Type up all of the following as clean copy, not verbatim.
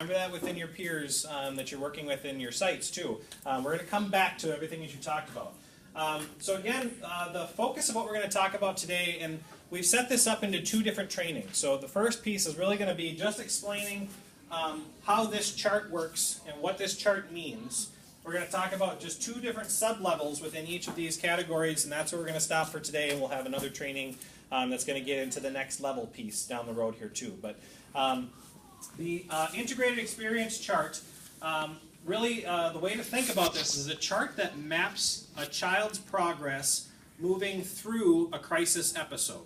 Remember that within your peers that you're working with in your sites too. We're going to come back to everything that you talked about. So again, the focus of what we're going to talk about today, and we've set this up into two different trainings. So the first piece is really going to be just explaining how this chart works and what this chart means. We're going to talk about just two different sub-levels within each of these categories, and that's where we're going to stop for today, and we'll have another training that's going to get into the next level piece down the road here too. But the integrated experience chart, really the way to think about this is a chart that maps a child's progress moving through a crisis episode.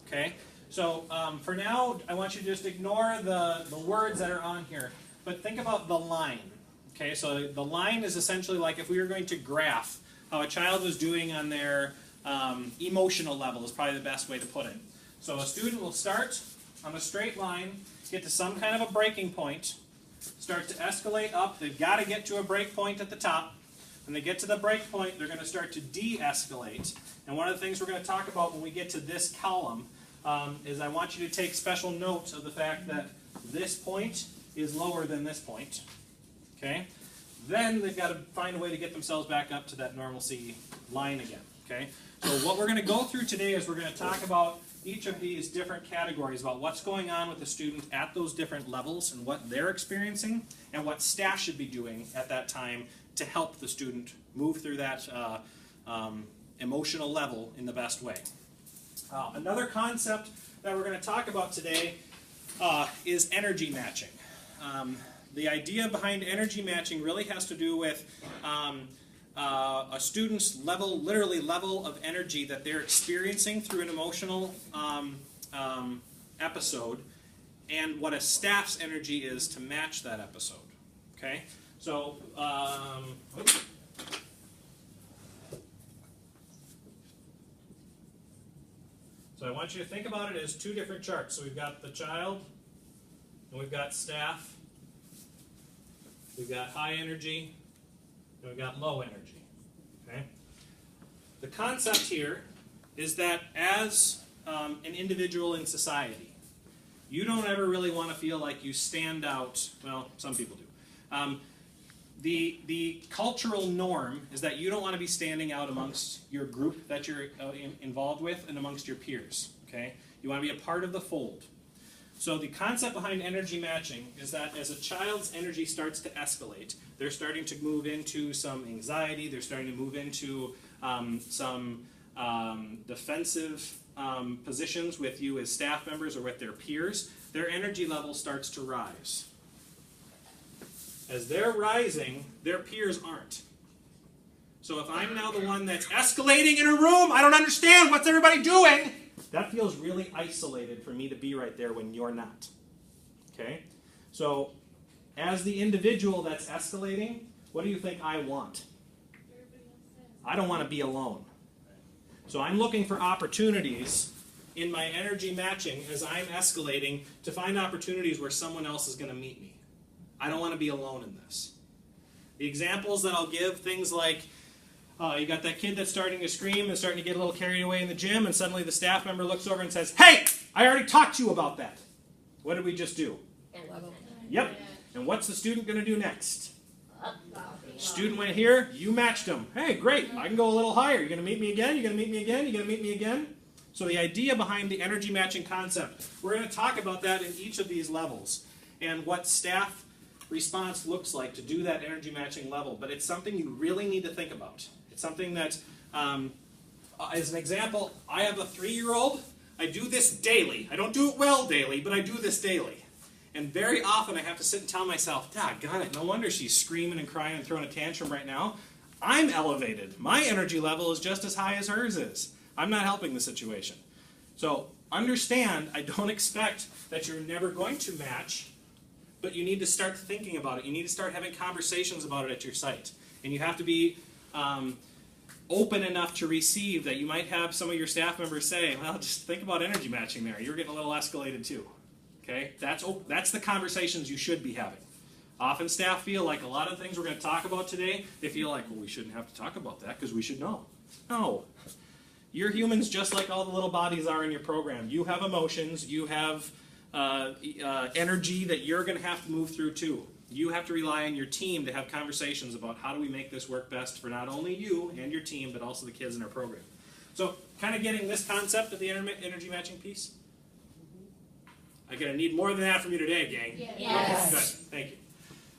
Okay? So for now, I want you to just ignore the words that are on here, but think about the line. Okay, so the line is essentially like if we were going to graph how a child was doing on their emotional level is probably the best way to put it. So a student will start on a straight line, get to some kind of a breaking point, start to escalate up. They've got to get to a break point at the top. When they get to the break point, they're going to start to de-escalate. And one of the things we're going to talk about when we get to this column is I want you to take special note of the fact that this point is lower than this point. Okay? Then they've got to find a way to get themselves back up to that normalcy line again. Okay? So what we're going to go through today is we're going to talk about each of these different categories, about what's going on with the student at those different levels and what they're experiencing and what staff should be doing at that time to help the student move through that emotional level in the best way. Another concept that we're going to talk about today is energy matching. The idea behind energy matching really has to do with a student's literally level of energy that they're experiencing through an emotional episode, and what a staff's energy is to match that episode. Okay, so I want you to think about it as two different charts. So we've got the child, and we've got staff. We've got high energy, and we've got low energy. Okay? The concept here is that as an individual in society, you don't ever really want to feel like you stand out. Well, some people do. The cultural norm is that you don't want to be standing out amongst your group that you're involved with and amongst your peers. Okay? You want to be a part of the fold. So the concept behind energy matching is that as a child's energy starts to escalate, they're starting to move into some anxiety, they're starting to move into some defensive positions with you as staff members or with their peers, their energy level starts to rise. As they're rising, their peers aren't. So if I'm now the one that's escalating in a room, I don't understand, what's everybody doing? That feels really isolated for me to be right there when you're not. Okay? So, as the individual that's escalating, what do you think I want? I don't want to be alone. So I'm looking for opportunities in my energy matching as I'm escalating to find opportunities where someone else is going to meet me. I don't want to be alone in this. The examples that I'll give, things like, you got that kid that's starting to scream and starting to get a little carried away in the gym, and suddenly the staff member looks over and says, "Hey, I already talked to you about that." What did we just do? Yep. And what's the student going to do next? Student went here, you matched him. Hey, great, I can go a little higher. You're going to meet me again? You're going to meet me again? You're going to meet me again? So the idea behind the energy matching concept, we're going to talk about that in each of these levels and what staff response looks like to do that energy matching level. But it's something you really need to think about. It's something that, as an example, I have a 3-year-old. I do this daily. I don't do it well daily, but I do this daily. And very often I have to sit and tell myself, "Doggone it, no wonder she's screaming and crying and throwing a tantrum right now. I'm elevated. My energy level is just as high as hers is. I'm not helping the situation." So understand, I don't expect that you're never going to match, but you need to start thinking about it. You need to start having conversations about it at your site. And you have to be open enough to receive that you might have some of your staff members say, "Well, just think about energy matching there. You're getting a little escalated too." Okay? That's the conversations you should be having. Often staff feel like a lot of the things we're going to talk about today, they feel like, well, we shouldn't have to talk about that because we should know. No. You're humans just like all the little bodies are in your program. You have emotions. You have energy that you're going to have to move through too. You have to rely on your team to have conversations about how do we make this work best for not only you and your team, but also the kids in our program. So kind of getting this concept of the energy matching piece. I'm going to need more than that from you today, gang. Yes. Okay, good. Thank you.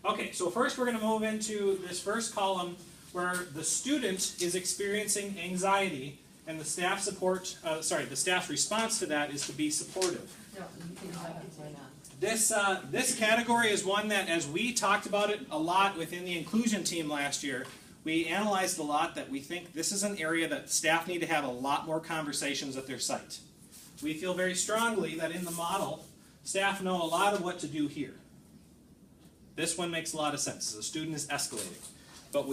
Okay, so first we're going to move into this first column where the student is experiencing anxiety and the staff the staff's response to that is to be supportive. This category is one that, as we talked about it a lot within the inclusion team last year, we analyzed a lot that we think this is an area that staff need to have a lot more conversations at their site. We feel very strongly that in the model, staff know a lot of what to do here. This one makes a lot of sense. The student is escalating. But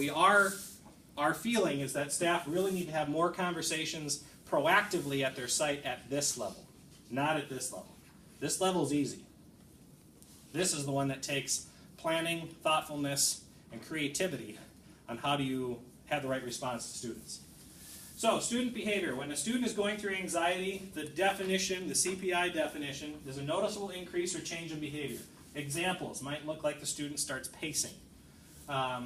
our feeling is that staff really need to have more conversations proactively at their site at this level, not at this level. This level is easy. This is the one that takes planning, thoughtfulness, and creativity on how do you have the right response to students. So, student behavior. When a student is going through anxiety, the definition, the CPI definition, there's a noticeable increase or change in behavior. Examples might look like the student starts pacing.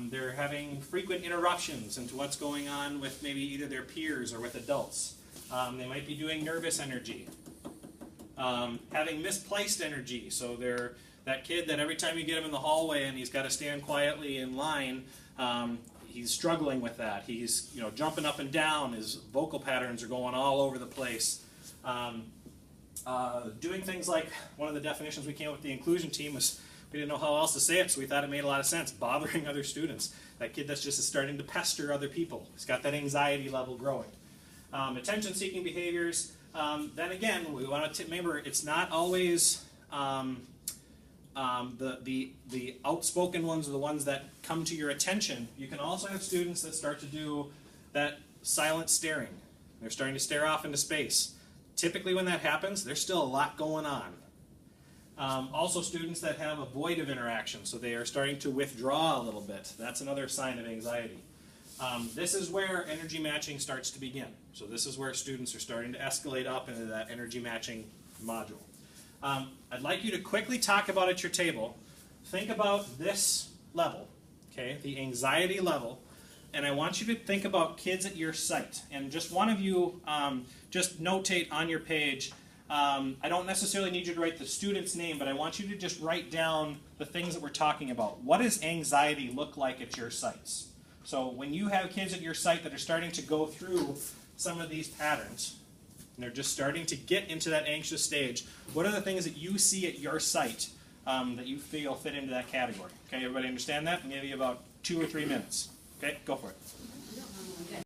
They're having frequent interruptions into what's going on with maybe either their peers or with adults. They might be doing nervous energy. Having misplaced energy, so they're that kid that every time you get him in the hallway and he's got to stand quietly in line, he's struggling with that. He's jumping up and down. His vocal patterns are going all over the place. Doing things like, one of the definitions we came up with the inclusion team was, we didn't know how else to say it, so we thought it made a lot of sense. Bothering other students. That kid that's just starting to pester other people. He's got that anxiety level growing. Attention-seeking behaviors. Then again, we want to remember it's not always the outspoken ones are the ones that come to your attention. You can also have students that start to do that silent staring. They're starting to stare off into space. Typically when that happens, there's still a lot going on. Also students that have a void of interaction, so they are starting to withdraw a little bit. That's another sign of anxiety. This is where energy matching starts to begin. So this is where students are starting to escalate up into that energy matching module. I'd like you to quickly talk about at your table. Think about this level, okay, the anxiety level, and I want you to think about kids at your site. And just one of you, just notate on your page. I don't necessarily need you to write the student's name, but I want you to just write down the things that we're talking about. What does anxiety look like at your sites? So when you have kids at your site that are starting to go through some of these patterns, and they're just starting to get into that anxious stage, what are the things that you see at your site that you feel fit into that category? Okay, everybody understand that? Maybe about 2 or 3 minutes. Okay, go for it.